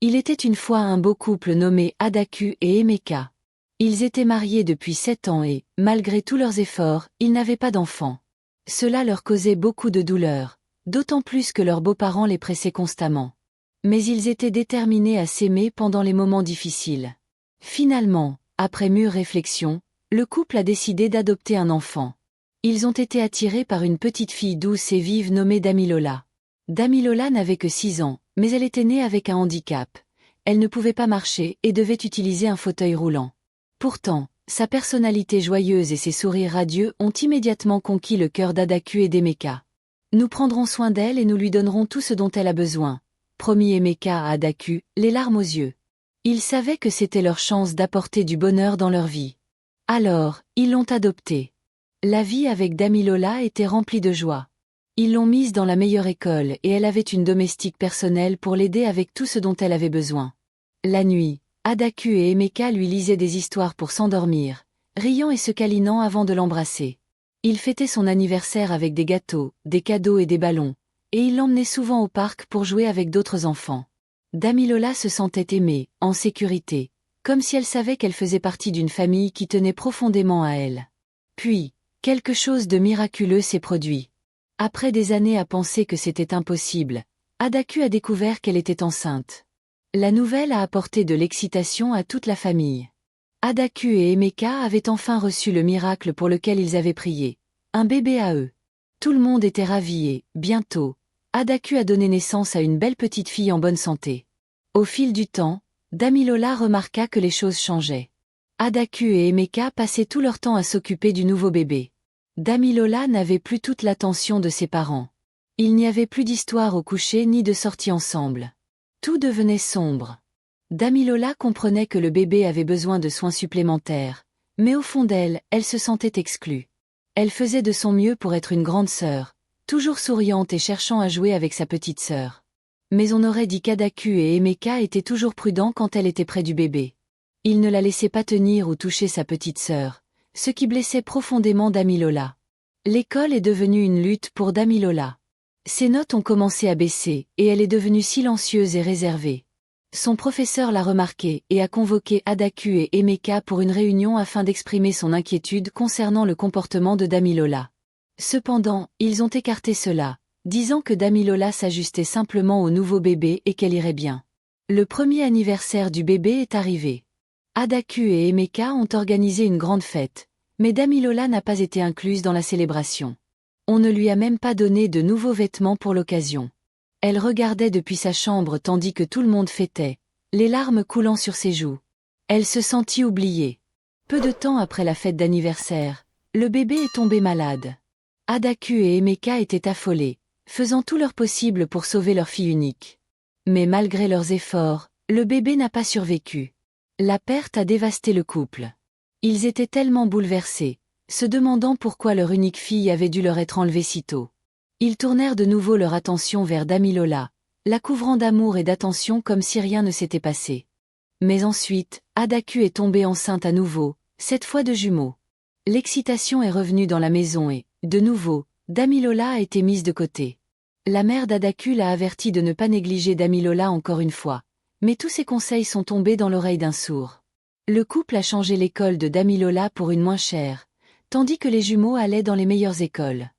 Il était une fois un beau couple nommé Adaku et Emeka. Ils étaient mariés depuis 7 ans et, malgré tous leurs efforts, ils n'avaient pas d'enfants. Cela leur causait beaucoup de douleur, d'autant plus que leurs beaux-parents les pressaient constamment. Mais ils étaient déterminés à s'aimer pendant les moments difficiles. Finalement, après mûre réflexion, le couple a décidé d'adopter un enfant. Ils ont été attirés par une petite fille douce et vive nommée Damilola. Damilola n'avait que 6 ans, mais elle était née avec un handicap. Elle ne pouvait pas marcher et devait utiliser un fauteuil roulant. Pourtant, sa personnalité joyeuse et ses sourires radieux ont immédiatement conquis le cœur d'Adaku et d'Emeka. Nous prendrons soin d'elle et nous lui donnerons tout ce dont elle a besoin, promit Emeka à Adaku, les larmes aux yeux. Ils savaient que c'était leur chance d'apporter du bonheur dans leur vie. Alors, ils l'ont adoptée. La vie avec Damilola était remplie de joie. Ils l'ont mise dans la meilleure école et elle avait une domestique personnelle pour l'aider avec tout ce dont elle avait besoin. La nuit, Adaku et Emeka lui lisaient des histoires pour s'endormir, riant et se câlinant avant de l'embrasser. Ils fêtaient son anniversaire avec des gâteaux, des cadeaux et des ballons, et il l'emmenait souvent au parc pour jouer avec d'autres enfants. Damilola se sentait aimée, en sécurité, comme si elle savait qu'elle faisait partie d'une famille qui tenait profondément à elle. Puis, quelque chose de miraculeux s'est produit. Après des années à penser que c'était impossible, Adaku a découvert qu'elle était enceinte. La nouvelle a apporté de l'excitation à toute la famille. Adaku et Emeka avaient enfin reçu le miracle pour lequel ils avaient prié, un bébé à eux. Tout le monde était ravi et, bientôt, Adaku a donné naissance à une belle petite fille en bonne santé. Au fil du temps, Damilola remarqua que les choses changeaient. Adaku et Emeka passaient tout leur temps à s'occuper du nouveau bébé. Damilola n'avait plus toute l'attention de ses parents. Il n'y avait plus d'histoire au coucher ni de sortie ensemble. Tout devenait sombre. Damilola comprenait que le bébé avait besoin de soins supplémentaires, mais au fond d'elle, elle se sentait exclue. Elle faisait de son mieux pour être une grande sœur, toujours souriante et cherchant à jouer avec sa petite sœur. Mais on aurait dit qu'Adaku et Emeka étaient toujours prudents quand elle était près du bébé. Ils ne la laissaient pas tenir ou toucher sa petite sœur, ce qui blessait profondément Damilola. L'école est devenue une lutte pour Damilola. Ses notes ont commencé à baisser, et elle est devenue silencieuse et réservée. Son professeur l'a remarqué et a convoqué Adaku et Emeka pour une réunion afin d'exprimer son inquiétude concernant le comportement de Damilola. Cependant, ils ont écarté cela, disant que Damilola s'ajustait simplement au nouveau bébé et qu'elle irait bien. Le premier anniversaire du bébé est arrivé. Adaku et Emeka ont organisé une grande fête, mais Damilola n'a pas été incluse dans la célébration. On ne lui a même pas donné de nouveaux vêtements pour l'occasion. Elle regardait depuis sa chambre tandis que tout le monde fêtait, les larmes coulant sur ses joues. Elle se sentit oubliée. Peu de temps après la fête d'anniversaire, le bébé est tombé malade. Adaku et Emeka étaient affolés, faisant tout leur possible pour sauver leur fille unique. Mais malgré leurs efforts, le bébé n'a pas survécu. La perte a dévasté le couple. Ils étaient tellement bouleversés, se demandant pourquoi leur unique fille avait dû leur être enlevée si tôt. Ils tournèrent de nouveau leur attention vers Damilola, la couvrant d'amour et d'attention comme si rien ne s'était passé. Mais ensuite, Adaku est tombée enceinte à nouveau, cette fois de jumeaux. L'excitation est revenue dans la maison et, de nouveau, Damilola a été mise de côté. La mère d'Adaku l'a averti de ne pas négliger Damilola encore une fois, mais tous ses conseils sont tombés dans l'oreille d'un sourd. Le couple a changé l'école de Damilola pour une moins chère, tandis que les jumeaux allaient dans les meilleures écoles.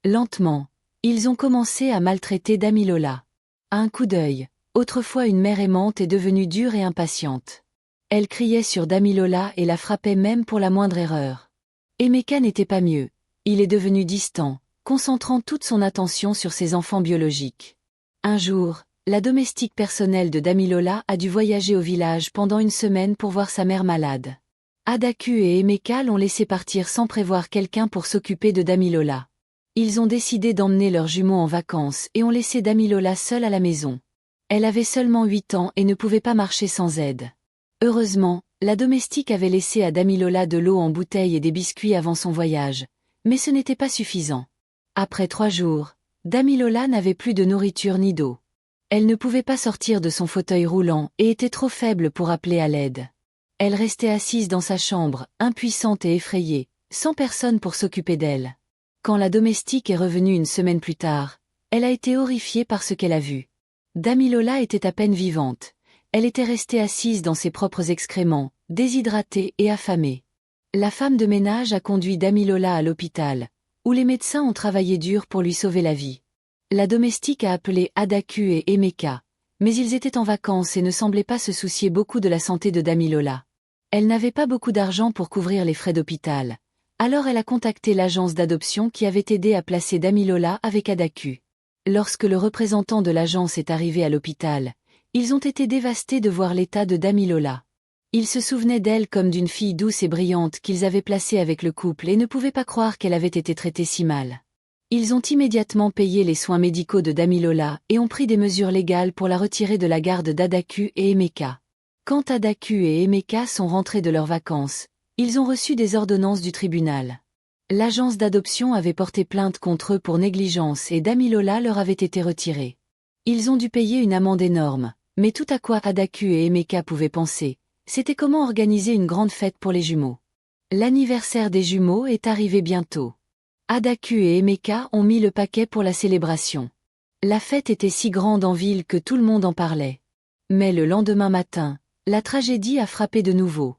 Lentement, ils ont commencé à maltraiter Damilola. À un coup d'œil, autrefois une mère aimante est devenue dure et impatiente. Elle criait sur Damilola et la frappait même pour la moindre erreur. Emeka n'était pas mieux, il est devenu distant, concentrant toute son attention sur ses enfants biologiques. Un jour, la domestique personnelle de Damilola a dû voyager au village pendant une semaine pour voir sa mère malade. Adaku et Emeka l'ont laissé partir sans prévoir quelqu'un pour s'occuper de Damilola. Ils ont décidé d'emmener leurs jumeaux en vacances et ont laissé Damilola seule à la maison. Elle avait seulement 8 ans et ne pouvait pas marcher sans aide. Heureusement, la domestique avait laissé à Damilola de l'eau en bouteille et des biscuits avant son voyage, mais ce n'était pas suffisant. Après 3 jours, Damilola n'avait plus de nourriture ni d'eau. Elle ne pouvait pas sortir de son fauteuil roulant et était trop faible pour appeler à l'aide. Elle restait assise dans sa chambre, impuissante et effrayée, sans personne pour s'occuper d'elle. Quand la domestique est revenue une semaine plus tard, elle a été horrifiée par ce qu'elle a vu. Damilola était à peine vivante. elle était restée assise dans ses propres excréments, déshydratée et affamée. La femme de ménage a conduit Damilola à l'hôpital, où les médecins ont travaillé dur pour lui sauver la vie. La domestique a appelé Adaku et Emeka, mais ils étaient en vacances et ne semblaient pas se soucier beaucoup de la santé de Damilola. Elle n'avait pas beaucoup d'argent pour couvrir les frais d'hôpital, alors elle a contacté l'agence d'adoption qui avait aidé à placer Damilola avec Adaku. Lorsque le représentant de l'agence est arrivé à l'hôpital, ils ont été dévastés de voir l'état de Damilola. Ils se souvenaient d'elle comme d'une fille douce et brillante qu'ils avaient placée avec le couple et ne pouvaient pas croire qu'elle avait été traitée si mal. Ils ont immédiatement payé les soins médicaux de Damilola et ont pris des mesures légales pour la retirer de la garde d'Adaku et Emeka. Quand Adaku et Emeka sont rentrés de leurs vacances, ils ont reçu des ordonnances du tribunal. L'agence d'adoption avait porté plainte contre eux pour négligence et Damilola leur avait été retirée. Ils ont dû payer une amende énorme, mais tout à quoi Adaku et Emeka pouvaient penser, c'était comment organiser une grande fête pour les jumeaux. L'anniversaire des jumeaux est arrivé bientôt. Adaku et Emeka ont mis le paquet pour la célébration. La fête était si grande en ville que tout le monde en parlait. Mais le lendemain matin, la tragédie a frappé de nouveau.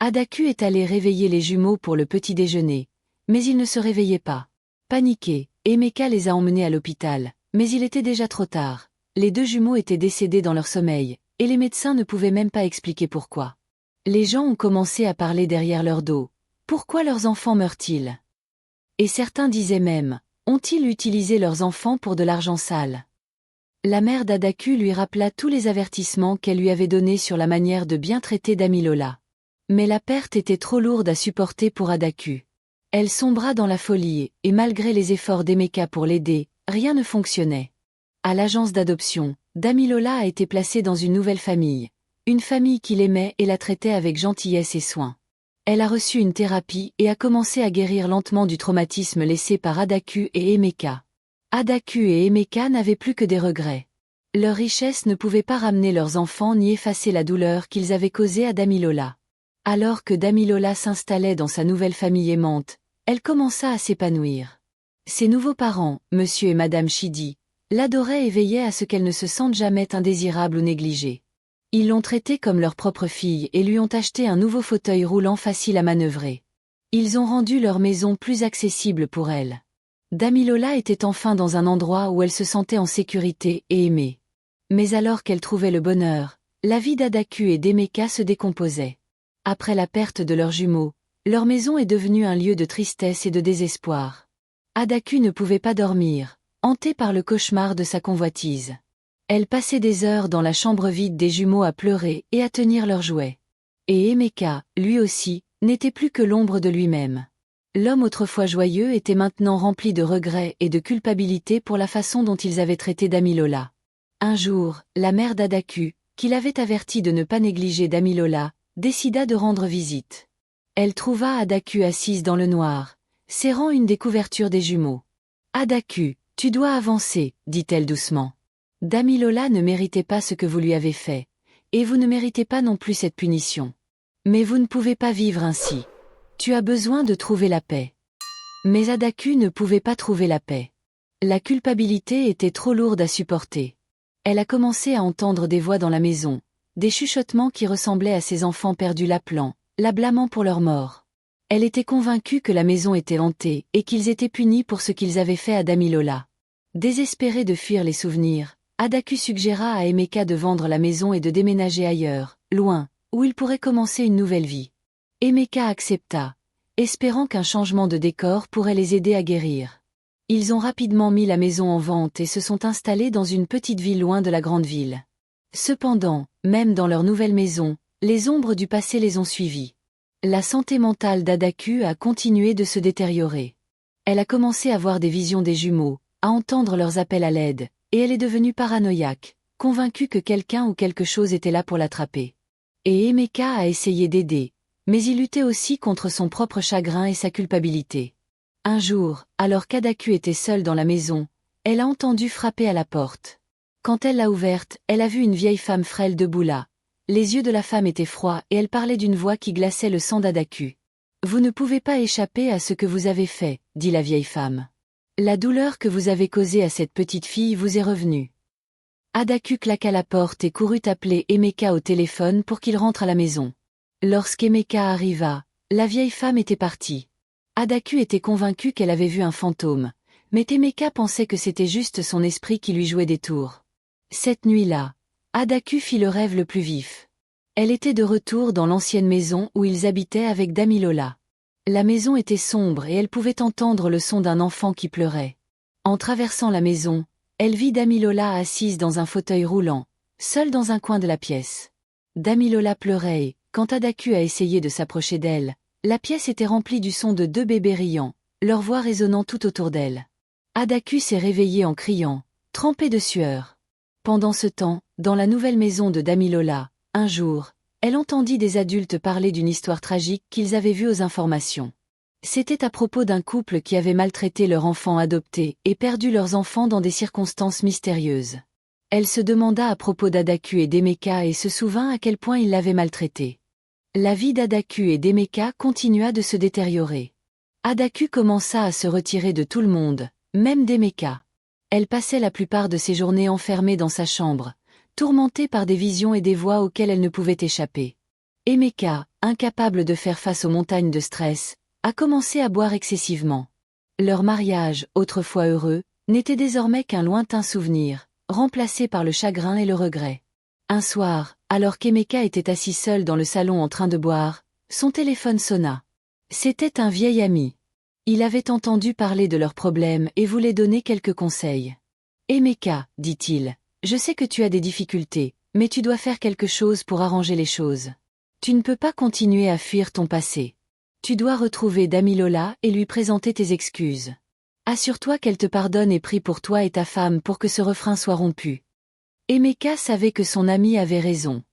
Adaku est allé réveiller les jumeaux pour le petit déjeuner, mais ils ne se réveillaient pas. Paniqués, Emeka les a emmenés à l'hôpital, mais il était déjà trop tard. Les deux jumeaux étaient décédés dans leur sommeil, et les médecins ne pouvaient même pas expliquer pourquoi. Les gens ont commencé à parler derrière leur dos. Pourquoi leurs enfants meurent-ils? Et certains disaient même, ont-ils utilisé leurs enfants pour de l'argent sale? La mère d'Adaku lui rappela tous les avertissements qu'elle lui avait donnés sur la manière de bien traiter Damilola. Mais la perte était trop lourde à supporter pour Adaku. Elle sombra dans la folie, et malgré les efforts d'Emeka pour l'aider, rien ne fonctionnait. À l'agence d'adoption, Damilola a été placée dans une nouvelle famille, une famille qui l'aimait et la traitait avec gentillesse et soin. Elle a reçu une thérapie et a commencé à guérir lentement du traumatisme laissé par Adaku et Emeka. Adaku et Emeka n'avaient plus que des regrets. Leur richesse ne pouvait pas ramener leurs enfants ni effacer la douleur qu'ils avaient causée à Damilola. Alors que Damilola s'installait dans sa nouvelle famille aimante, elle commença à s'épanouir. Ses nouveaux parents, monsieur et madame Chidi, l'adoraient et veillaient à ce qu'elle ne se sente jamais indésirable ou négligée. Ils l'ont traitée comme leur propre fille et lui ont acheté un nouveau fauteuil roulant facile à manœuvrer. Ils ont rendu leur maison plus accessible pour elle. Damilola était enfin dans un endroit où elle se sentait en sécurité et aimée. Mais alors qu'elle trouvait le bonheur, la vie d'Adaku et d'Emeka se décomposait. Après la perte de leurs jumeaux, leur maison est devenue un lieu de tristesse et de désespoir. Adaku ne pouvait pas dormir, hantée par le cauchemar de sa convoitise. Elle passait des heures dans la chambre vide des jumeaux à pleurer et à tenir leurs jouets. Et Emeka, lui aussi, n'était plus que l'ombre de lui-même. L'homme autrefois joyeux était maintenant rempli de regrets et de culpabilité pour la façon dont ils avaient traité Damilola. Un jour, la mère d'Adaku, qui l'avait averti de ne pas négliger Damilola, décida de rendre visite. Elle trouva Adaku assise dans le noir, serrant une des couvertures des jumeaux. « Adaku, tu dois avancer, dit-elle doucement. Damilola ne méritait pas ce que vous lui avez fait, et vous ne méritez pas non plus cette punition. Mais vous ne pouvez pas vivre ainsi. Tu as besoin de trouver la paix. » Mais Adaku ne pouvait pas trouver la paix. La culpabilité était trop lourde à supporter. Elle a commencé à entendre des voix dans la maison, des chuchotements qui ressemblaient à ses enfants perdus l'appelant, la blâmant pour leur mort. Elle était convaincue que la maison était hantée et qu'ils étaient punis pour ce qu'ils avaient fait à Damilola. Désespérée de fuir les souvenirs, Adaku suggéra à Emeka de vendre la maison et de déménager ailleurs, loin, où il pourrait commencer une nouvelle vie. Emeka accepta, espérant qu'un changement de décor pourrait les aider à guérir. Ils ont rapidement mis la maison en vente et se sont installés dans une petite ville loin de la grande ville. Cependant, même dans leur nouvelle maison, les ombres du passé les ont suivis. La santé mentale d'Adaku a continué de se détériorer. Elle a commencé à voir des visions des jumeaux, à entendre leurs appels à l'aide, et elle est devenue paranoïaque, convaincue que quelqu'un ou quelque chose était là pour l'attraper. Et Emeka a essayé d'aider, mais il luttait aussi contre son propre chagrin et sa culpabilité. Un jour, alors qu'Adaku était seule dans la maison, elle a entendu frapper à la porte. Quand elle l'a ouverte, elle a vu une vieille femme frêle debout là. Les yeux de la femme étaient froids et elle parlait d'une voix qui glaçait le sang d'Adaku. « Vous ne pouvez pas échapper à ce que vous avez fait, » dit la vieille femme. « La douleur que vous avez causée à cette petite fille vous est revenue. » Adaku claqua la porte et courut appeler Emeka au téléphone pour qu'il rentre à la maison. Lorsqu'Emeka arriva, la vieille femme était partie. Adaku était convaincu qu'elle avait vu un fantôme, mais Emeka pensait que c'était juste son esprit qui lui jouait des tours. Cette nuit-là, Adaku fit le rêve le plus vif. Elle était de retour dans l'ancienne maison où ils habitaient avec Damilola. La maison était sombre et elle pouvait entendre le son d'un enfant qui pleurait. En traversant la maison, elle vit Damilola assise dans un fauteuil roulant, seule dans un coin de la pièce. Damilola pleurait et, quand Adaku a essayé de s'approcher d'elle, la pièce était remplie du son de deux bébés riant, leur voix résonnant tout autour d'elle. Adaku s'est réveillée en criant, trempée de sueur. Pendant ce temps, dans la nouvelle maison de Damilola, un jour, elle entendit des adultes parler d'une histoire tragique qu'ils avaient vue aux informations. C'était à propos d'un couple qui avait maltraité leur enfant adopté et perdu leurs enfants dans des circonstances mystérieuses. Elle se demanda à propos d'Adaku et d'Emeka et se souvint à quel point ils l'avaient maltraité. La vie d'Adaku et d'Emeka continua de se détériorer. Adaku commença à se retirer de tout le monde, même d'Emeka. Elle passait la plupart de ses journées enfermée dans sa chambre, tourmentée par des visions et des voix auxquelles elle ne pouvait échapper. Emeka, incapable de faire face aux montagnes de stress, a commencé à boire excessivement. Leur mariage, autrefois heureux, n'était désormais qu'un lointain souvenir, remplacé par le chagrin et le regret. Un soir, alors qu'Emeka était assis seul dans le salon en train de boire, son téléphone sonna. C'était un vieil ami. Il avait entendu parler de leurs problèmes et voulait donner quelques conseils. « Emeka, dit-il, je sais que tu as des difficultés, mais tu dois faire quelque chose pour arranger les choses. Tu ne peux pas continuer à fuir ton passé. Tu dois retrouver Damilola et lui présenter tes excuses. Assure-toi qu'elle te pardonne et prie pour toi et ta femme pour que ce refrain soit rompu. » Emeka savait que son ami avait raison.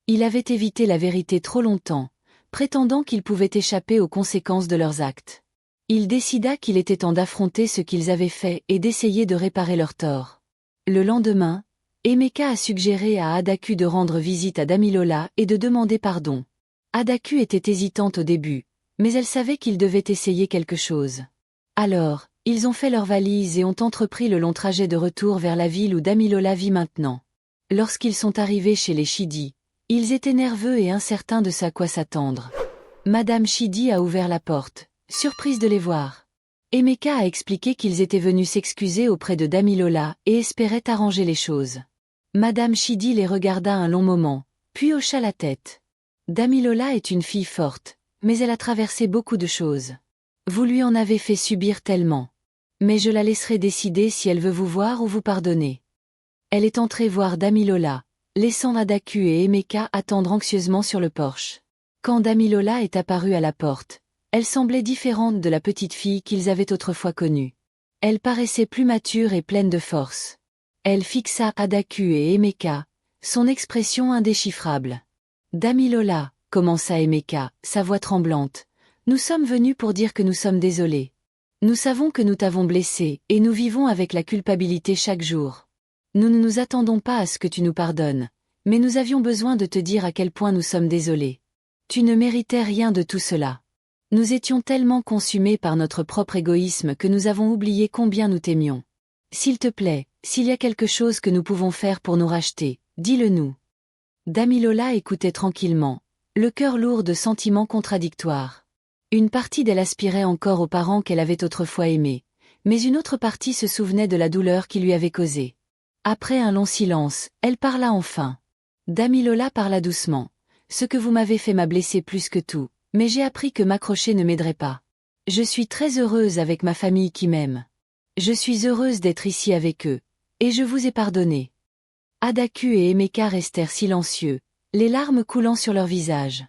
Il avait évité la vérité trop longtemps, prétendant qu'il pouvait échapper aux conséquences de leurs actes. Il décida qu'il était temps d'affronter ce qu'ils avaient fait et d'essayer de réparer leurs torts. Le lendemain, Emeka a suggéré à Adaku de rendre visite à Damilola et de demander pardon. Adaku était hésitante au début, mais elle savait qu'il devait essayer quelque chose. Alors, ils ont fait leurs valises et ont entrepris le long trajet de retour vers la ville où Damilola vit maintenant. Lorsqu'ils sont arrivés chez les Chidi, ils étaient nerveux et incertains de ce à quoi s'attendre. Madame Chidi a ouvert la porte, surprise de les voir. Emeka a expliqué qu'ils étaient venus s'excuser auprès de Damilola et espéraient arranger les choses. Madame Chidi les regarda un long moment, puis hocha la tête. Damilola est une fille forte, mais elle a traversé beaucoup de choses. Vous lui en avez fait subir tellement. Mais je la laisserai décider si elle veut vous voir ou vous pardonner. Elle est entrée voir Damilola, laissant Adaku et Emeka attendre anxieusement sur le porche. Quand Damilola est apparue à la porte, elle semblait différente de la petite fille qu'ils avaient autrefois connue. Elle paraissait plus mature et pleine de force. Elle fixa Adaku et Emeka, son expression indéchiffrable. « Damilola, » commença Emeka, sa voix tremblante, « nous sommes venus pour dire que nous sommes désolés. Nous savons que nous t'avons blessé et nous vivons avec la culpabilité chaque jour. Nous ne nous attendons pas à ce que tu nous pardonnes, mais nous avions besoin de te dire à quel point nous sommes désolés. Tu ne méritais rien de tout cela. Nous étions tellement consumés par notre propre égoïsme que nous avons oublié combien nous t'aimions. S'il te plaît, s'il y a quelque chose que nous pouvons faire pour nous racheter, dis-le nous. » Damilola écoutait tranquillement, le cœur lourd de sentiments contradictoires. Une partie d'elle aspirait encore aux parents qu'elle avait autrefois aimés, mais une autre partie se souvenait de la douleur qu'ils lui avaient causée. Après un long silence, elle parla enfin. Damilola parla doucement. « Ce que vous m'avez fait m'a blessé plus que tout, mais j'ai appris que m'accrocher ne m'aiderait pas. Je suis très heureuse avec ma famille qui m'aime. Je suis heureuse d'être ici avec eux, et je vous ai pardonné. » Adaku et Emeka restèrent silencieux, les larmes coulant sur leurs visages.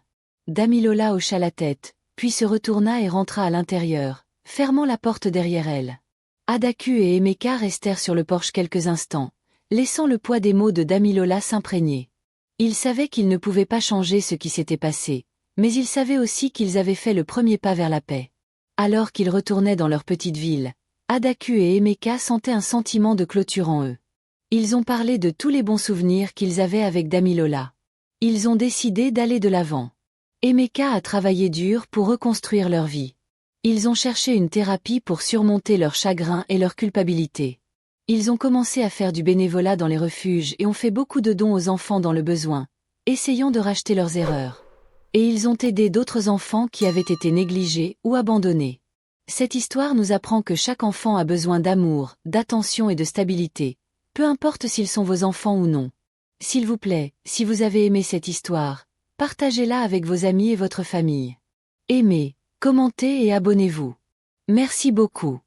Damilola hocha la tête, puis se retourna et rentra à l'intérieur, fermant la porte derrière elle. Adaku et Emeka restèrent sur le porche quelques instants, laissant le poids des mots de Damilola s'imprégner. Ils savaient qu'ils ne pouvaient pas changer ce qui s'était passé, mais ils savaient aussi qu'ils avaient fait le premier pas vers la paix. Alors qu'ils retournaient dans leur petite ville, Adaku et Emeka sentaient un sentiment de clôture en eux. Ils ont parlé de tous les bons souvenirs qu'ils avaient avec Damilola. Ils ont décidé d'aller de l'avant. Emeka a travaillé dur pour reconstruire leur vie. Ils ont cherché une thérapie pour surmonter leur chagrin et leur culpabilité. Ils ont commencé à faire du bénévolat dans les refuges et ont fait beaucoup de dons aux enfants dans le besoin, essayant de racheter leurs erreurs. Et ils ont aidé d'autres enfants qui avaient été négligés ou abandonnés. Cette histoire nous apprend que chaque enfant a besoin d'amour, d'attention et de stabilité, peu importe s'ils sont vos enfants ou non. S'il vous plaît, si vous avez aimé cette histoire, partagez-la avec vos amis et votre famille. Aimez, commentez et abonnez-vous. Merci beaucoup.